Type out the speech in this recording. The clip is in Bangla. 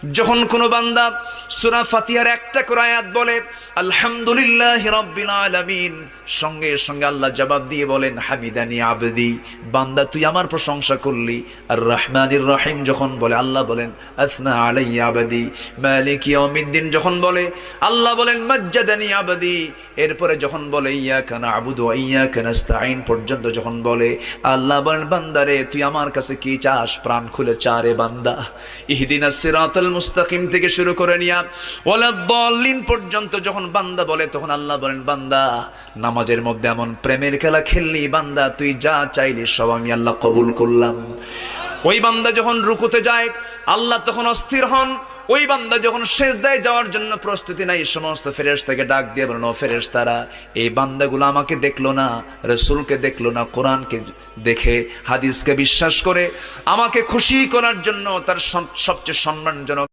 যখন কোনো বান্দা সূরা ফাতিহার একটা করে আয়াত বলে আলহামদুলিল্লাহি রাব্বিল আলামিন, সঙ্গে সঙ্গে আল্লাহ জবাব দিয়ে বলেন হামিদানি আবদি, বান্দা তুই আমার প্রশংসা করলি। আর রহমানির রহিম যখন বলে আল্লাহ বলেন আসনা আলাইয়া আবদি। মালিক ইয়াউমিদ্দিন যখন বলে আল্লাহ বলেন মাজ্জাদানি আবদি। এরপরে যখন বলে ইয়াকা না'বুদু ওয়া ইয়াকা নাস্তাঈন পর্যন্ত যখন বলে আল্লাহ বলেন বান্দারে তুই আমার কাছে কি চাস, প্রাণ খুলে চারে বান্দা। ইহদিনাস সিরাতাল মুস্তাকিম থেকে শুরু করে নিয়া ওয়ালাদ-দাল্লিন পর্যন্ত যখন বান্দা বলে তখন আল্লাহ বলেন বান্দা নামাজের মধ্যে এমন প্রেমের খেলা খেললি বান্দা, তুই যা চাইলি সব আমি আল্লাহ কবুল করলাম। ওই বান্দা যখন রুকুতে যায় আল্লাহ তখন অস্থির হন। ওই বান্দা যখন সিজদায় যাওয়ার জন্য প্রস্তুতি নাই, সমস্ত ফেরেশতাকে ডাক দিয়ে বলেন ও ফেরেশতারা, এই বান্দাগুলো আমাকে দেখলো না, রাসূলকে দেখলো না, কোরআনকে দেখে হাদিসকে বিশ্বাস করে আমাকে খুশি করার জন্য তার সবচেয়ে সম্মানজনক